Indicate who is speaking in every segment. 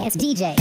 Speaker 1: It's DJ.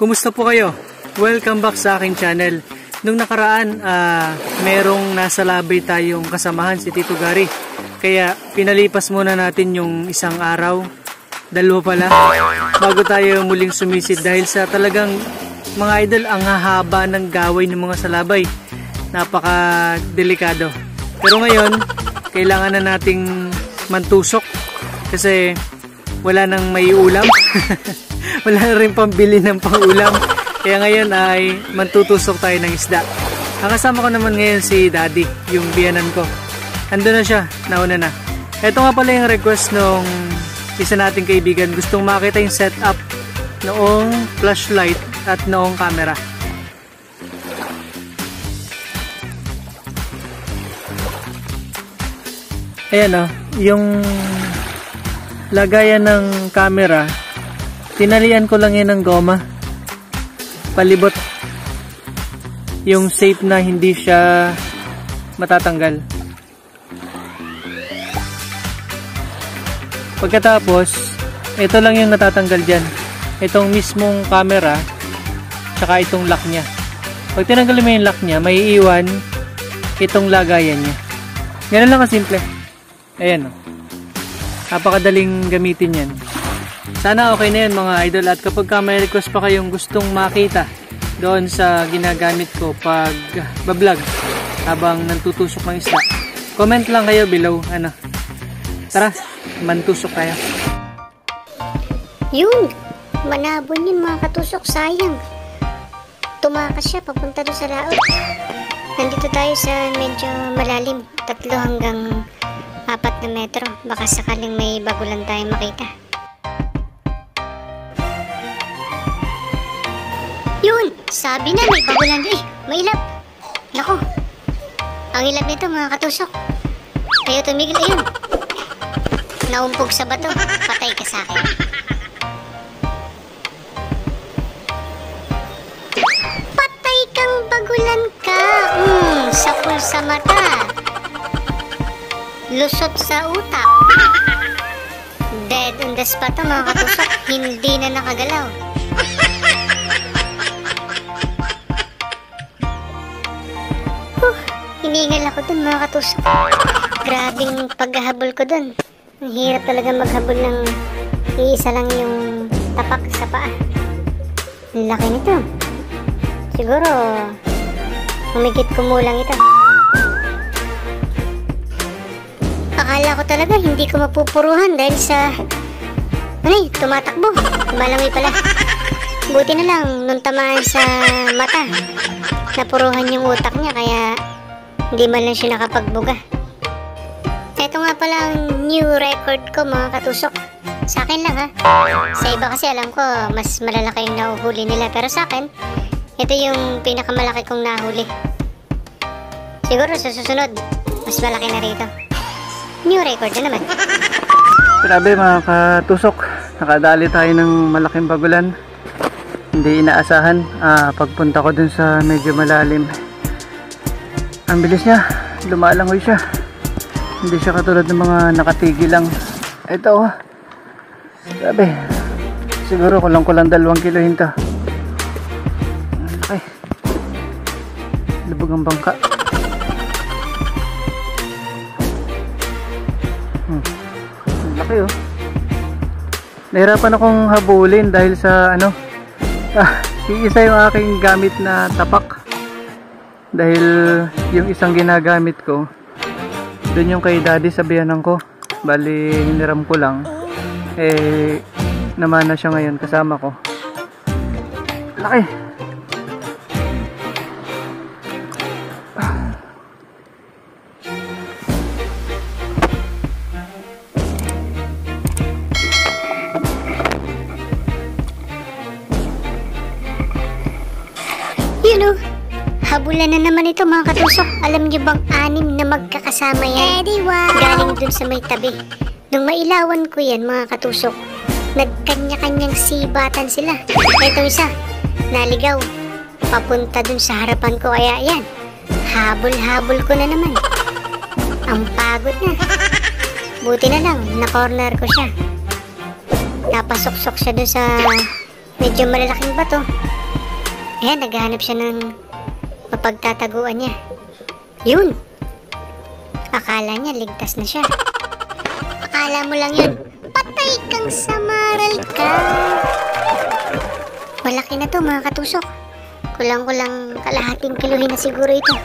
Speaker 2: Kumusta po kayo? Welcome back sa aking channel. Nung nakaraan, merong nasa labay tayong kasamahan, si Tito Gary. Kaya pinalipas muna natin yung isang araw, dalawa pala, bago tayo muling sumisid dahil sa talagang mga idol, ang hahaba ng gaway ng mga salabay. Napaka-delikado. Pero ngayon, kailangan na nating mantusok kasi wala nang may ulam. Wala na rin pambili ng pangulam. Kaya ngayon ay mantutusok tayo ng isda. Nakasama ko naman ngayon si Daddy, yung biyanan ko. Ando na siya, nauna na. Ito nga pala yung request nung isa nating kaibigan. Gustong makita yung setup noong flashlight at noong camera. Ayan o, yung lagayan ng camera, tinalian ko lang yan ng goma. Palibot. Yung safe na hindi siya matatanggal. Pagkatapos, ito lang yung natatanggal dyan. Itong mismong camera, tsaka itong lock niya. Pag tinanggal mo yung lock niya, may iiwan itong lagayan niya. Ganun lang kasimple. Ayan o. Napakadaling gamitin yan. Sana okay na yun mga idol, at kapag may request pa kayong gustong makita doon sa ginagamit ko pag bablog habang nantutusok ng isda, comment lang kayo below. Tara, mantusok tayo.
Speaker 3: Yun, manabon yun mga katusok, sayang. Tumakas siya papunta doon sa laot. Nandito tayo sa medyo malalim, 3 hanggang 4 na metro. Baka sakaling may bagulan tayo makita. Yun! Sabi na may bagulan. Eh, may ilap. Nako. Ang ilap nito mga katusok. Ayaw tumigil. Ayun. Naumpog sa bato. Patay ka sa akin. Patay kang bagulan ka. Sapul sa mata. Lusot sa utak. Dead on the spot mga katusok. Hindi na nakagalaw. Hiningal ako dun mga katusok. Grabing paghahabol ko dun. Ang hirap talaga maghabol ng iisa lang yung tapak sa paa. Ang laki nito. Siguro humigit kumulang ito. Akala ko talaga hindi ko mapupuruhan dahil sa tumatakbo. Malangoy pala. Buti na lang nung tamaan sa mata, napuruhan yung utak niya kaya hindi man lang siya nakapagbuga. Ito nga pala ang new record ko mga katusok. Sa akin lang ha. Sa iba kasi alam ko mas malalaki yung nahuhuli nila. Pero sa akin, ito yung pinakamalaki kong nahuli. Siguro sa susunod, mas malaki na rito. New record na naman.
Speaker 2: Grabe mga katusok. Nakadali tayo ng malaking bagulan. Hindi inaasahan. Pagpunta ko dun sa medyo malalim, ang bilis niya, lumalangoy siya. Hindi siya katulad ng mga nakatigil lang. Ito grabe. Siguro kulang 2 kilo hinto. Okay. Lubog ang bangka. Laki oh. Nahirapan akong habulin dahil sa iisa yung aking gamit na tapak. Dahil yung isang ginagamit ko, dun yung kay Daddy sa biyanan ko. Bali, hiniram ko lang. Namana siya ngayon kasama ko. Laki!
Speaker 3: Ilan na naman ito mga katusok? Alam niyo bang 6 na magkakasama yan? Galing dun sa may tabi. Nung mailawan ko yan mga katusok, nagkanya-kanyang sibatan sila. Ito isa, naligaw. Papunta dun sa harapan ko, kaya yan. Habol-habol ko na naman. Ang pagod na. Buti na lang, na-corner ko siya. Napasok-sok siya dun sa medyo malalaking bato. Ayan, naghahanap siya ng mapagtataguan niya. Yun. Akala niya ligtas na siya. Akala mo lang yun. Patay kang samaral ka. Malaki na to mga katusok. Kulang-kulang kalahating kiluhin na siguro ito.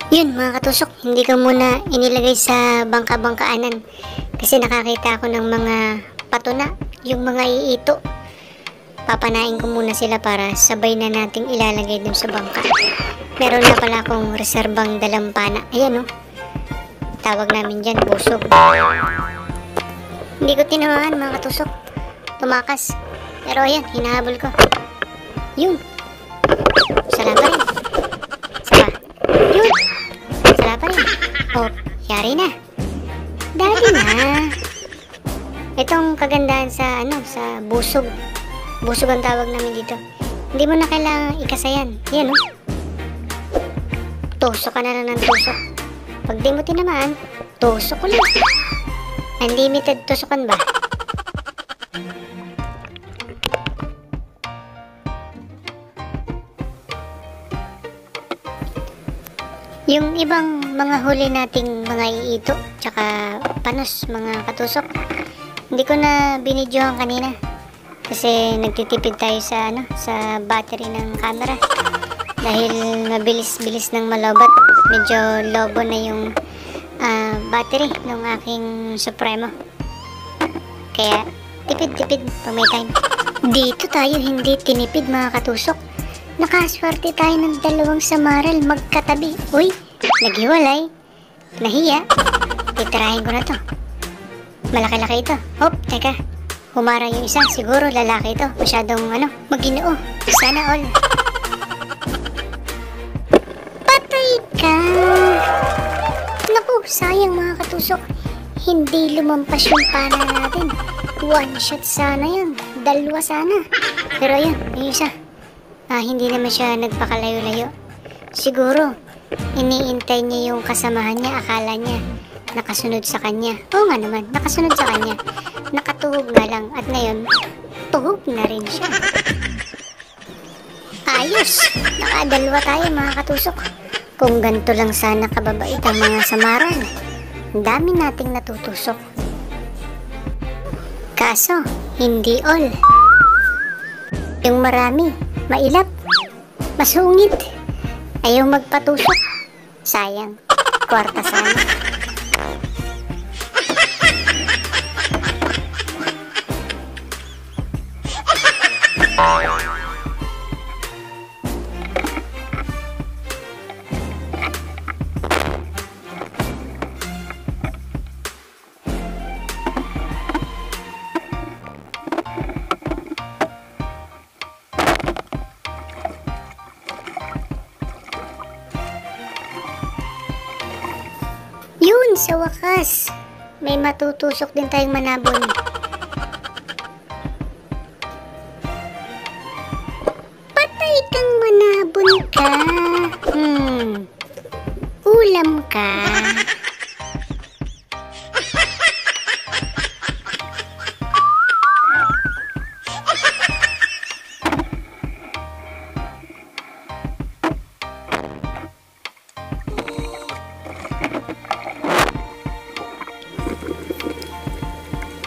Speaker 3: Yun mga katusok, hindi ko muna inilagay sa bangka-bangkaanan kasi nakakita ako ng mga patuna, yung mga iito. Papanain ko muna sila para sabay na nating ilalagay dun sa bangka. Meron na pala akong reserbang dalampana. Ayan o. Tawag namin dyan, busog. Hindi ko tinamaan mga katusok. Tumakas. Pero ayan, hinahabol ko. Yun. Sala pa rin. Sala. Yun. Sala pa rin. Oh, yari na. Dali na. Itong kagandahan sa sa busog. Busog ang tawag namin dito. Hindi mo na kailangang ikasayan. Yan o. Tusok ka na lang ng tusok. Pag di mo tinamaan, tusok ulit. Unlimited tusukan ba? Yung ibang mga huli nating mga iito, tsaka panos, mga katusok, hindi ko na binidyohan kanina. Kasi nagtitipid tayo sa sa battery ng camera. Dahil mabilis-bilis ng malobat. Medyo lobo na yung battery ng aking Supremo. Kaya tipid-tipid pag may time. Dito tayo hindi tinipid mga katusok. Nakaswerte tayo ng 2 samaral magkatabi. Uy, naghiwalay. Nahiya. Titirahin ko na to. Malaki-laki ito. Hop, teka. Humarang yung isa. Siguro lalaki ito. Masyadong maginoo. Sana all. Patay ka. Naku, sayang mga katusok. Hindi lumampas yung pana natin. 1 shot sana yun. 2 sana. Pero ayun, yung isa. Hindi naman siya nagpakalayo-layo. Siguro, iniintay niya yung kasamahan niya. Akala niya nakasunod sa kanya. Oo nga naman, nakasunod sa kanya. Nakatuhog nga lang. At ngayon, tuhog na rin siya. Ayos! Nakadalawa tayo mga katusok. Kung ganito lang sana kababait ang mga samaran, ang dami nating natutusok. Kaso, hindi all. Yung marami, mailap, masungit, ayaw magpatusok. Sayang, kwarta sana. Yun, sa wakas, may matutusok din tayong manabon. Patay kang manabon ka. Ulam ka.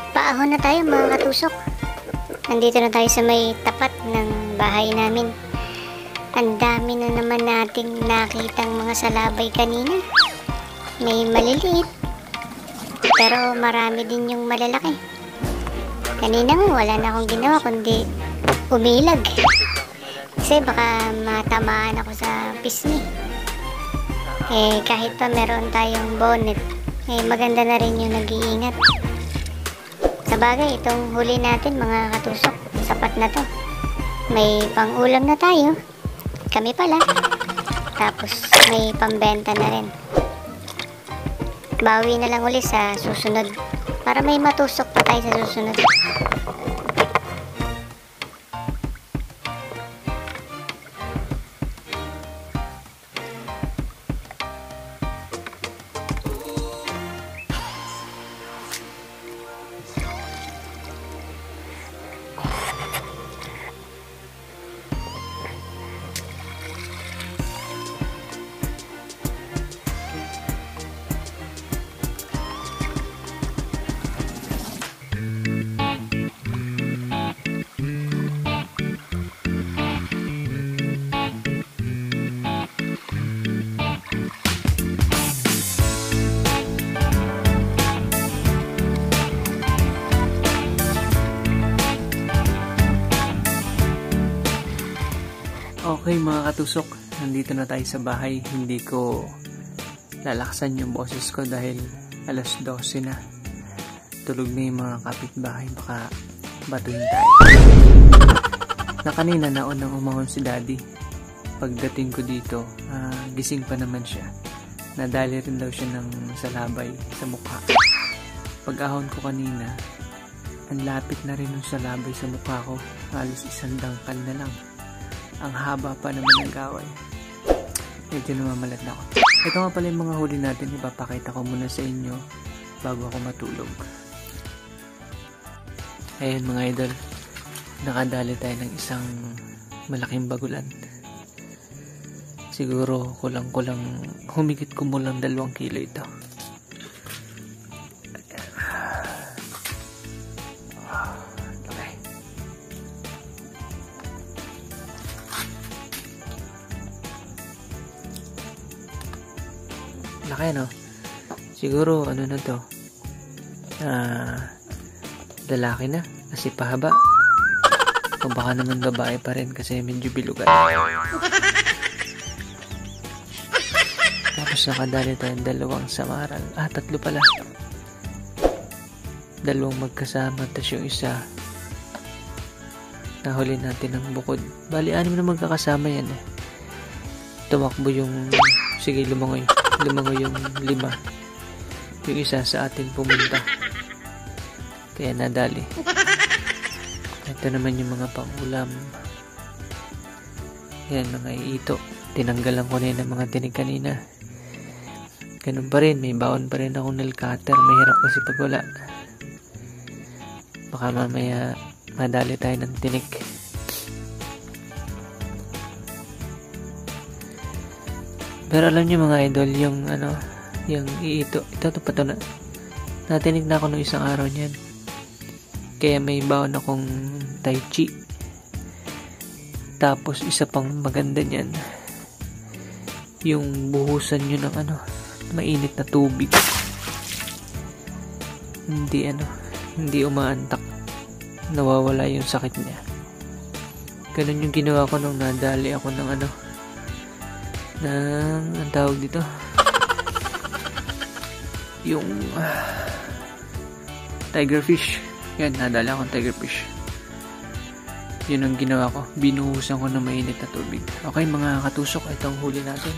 Speaker 3: Paahon na tayo mga katusok. Nandito na tayo sa may tapat ng bahay namin. Ang dami na naman nating nakitang mga salabay kanina. May maliliit, pero marami din yung malalaki. Kanina nga wala na akong ginawa kundi umilag. Kasi baka matamaan ako sa pisngi. Kahit pa meron tayong bonnet, eh maganda na rin yung nag-iingat. Sa bagay, itong huli natin mga katusok, sapat na to. May pang-ulam na tayo. Kami pala. Tapos may pambenta na rin. Bawi na lang uli sa susunod. Para may matusok pa tayo sa susunod.
Speaker 2: Okay mga katusok, nandito na tayo sa bahay. Hindi ko lalaksan yung boses ko dahil alas 12 na. Tulog na yung mga kapitbahay, baka batuhin tayo. Na kanina naunang umahon si daddy. Pagdating ko dito, gising pa naman siya. Nadali rin daw siya ng salabay sa mukha. Pag-ahon ko kanina, ang lapit na rin ng salabay sa mukha ko. Halos isang dangkal na lang. Ang haba pa naman ng gaway. Medyo namamalat na ako. Ito nga pala yung mga huli natin. Ipapakita ko muna sa inyo bago ako matulog. Ayan mga idol. Nakadali tayo ng isang malaking bagulan. Siguro kulang-kulang humigit kumulang 2 kilo ito. Laki no? Siguro ano na to, lalaki na kasi pahaba, o baka naman babae pa rin kasi medyo bilugan. Tapos nakadali tayong 2 samaral, 3 pala, 2 magkasama, tapos yung isa nahuli natin ng bukod. Bali 6 na magkakasama yan eh. Tumakbo yung, sige lumangoy yung 5. Yung isa sa atin pumunta. Kaya nadali. Ito naman yung mga pang-ulam. Yan, mga iito. Tinanggalan ko na yun ng mga tinig kanina. Ganun pa rin. May baon pa rin akong nail cutter. Mahirap kasi pag wala. Baka mamaya madali tayo ng tinig. Pero alam niyo mga idol, yung iito, ito pa to na. Natinig na ako nung isang araw niyan. Kaya may baon akong tai chi. Tapos isa pang maganda niyan, yung buhusan nyo ng mainit na tubig. Hindi umaantak. Nawawala yung sakit niya. Ganun yung ginawa ko nung nadali ako ng ang tawag dito, yung tiger fish. Yan, nadala akong tiger fish. Yun ang ginawa ko, binuhusan ko ng mainit na tubig. Okay mga katusok, itong huli natin.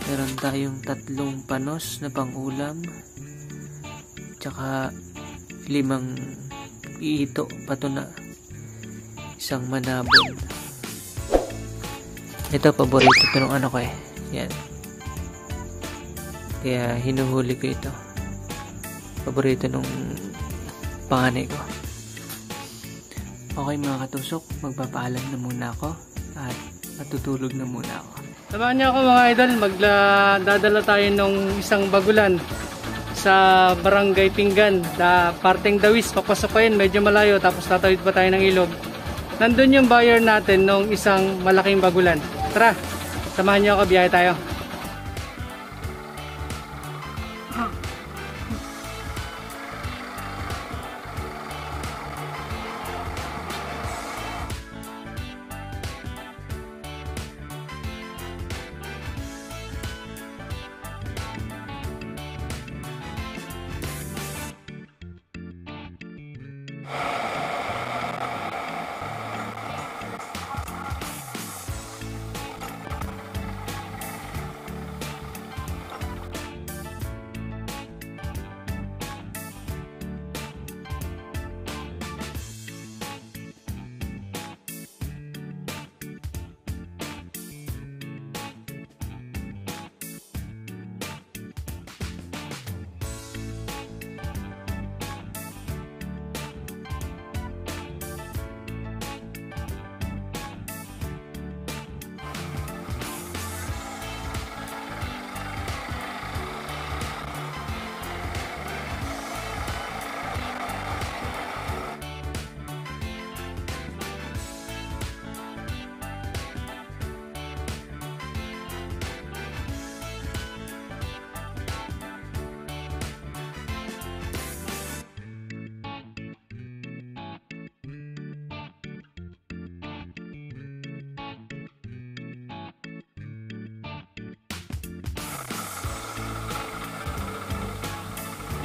Speaker 2: Meron tayong 3 panos na pang-ulam, tsaka 5 iito, pato na, 1 manabon. Ito, paborito ito ng ko eh. Yan. Kaya hinuhuli ko ito. Paborito nung panganay ko. Okay mga katusok, magpapaalam na muna ako at matutulog na muna ako. Samahan niyo ako mga idol, magdadala tayo ng isang bagulan sa Barangay Pinggan, parteng Dawis. Papasok pa yun, medyo malayo, tapos tatawid pa tayo ng ilog. Nandun yung buyer natin ng isang malaking bagulan. Tara, samahan niyo ako, biyahe tayo.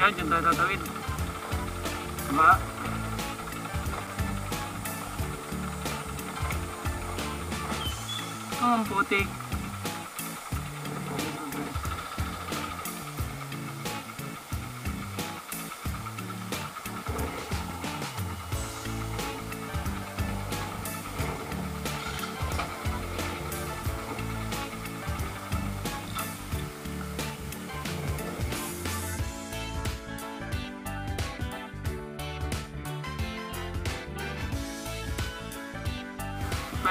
Speaker 2: Yan, dyan tayo tatawid. Diba? Oh, ang putik.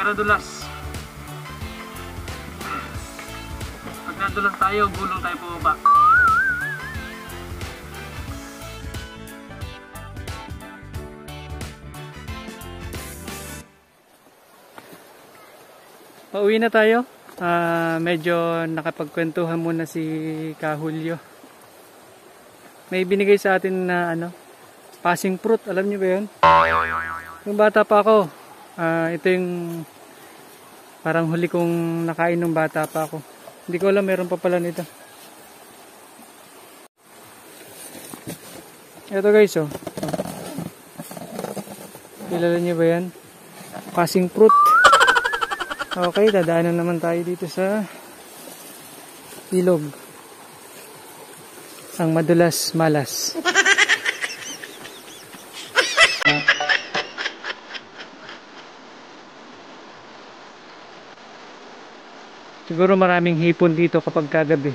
Speaker 2: Pero dulas. Pag nadulas tayo, gulong tayo pababa. Pauwi na tayo. Medyo nakapagkwentuhan muna si Kahulyo. May binigay sa atin na passing fruit. Alam niyo ba yun? Yung bata pa ako. Ito yung parang huli kong nakain ng bata pa ako. Hindi ko alam, meron pa pala nito. Ito guys, oh. Kilala niyo ba yan? Passing fruit. Okay, dadaanan naman tayo dito sa ilog. Ang madulas malas. Siguro maraming hipon dito kapag kagabi.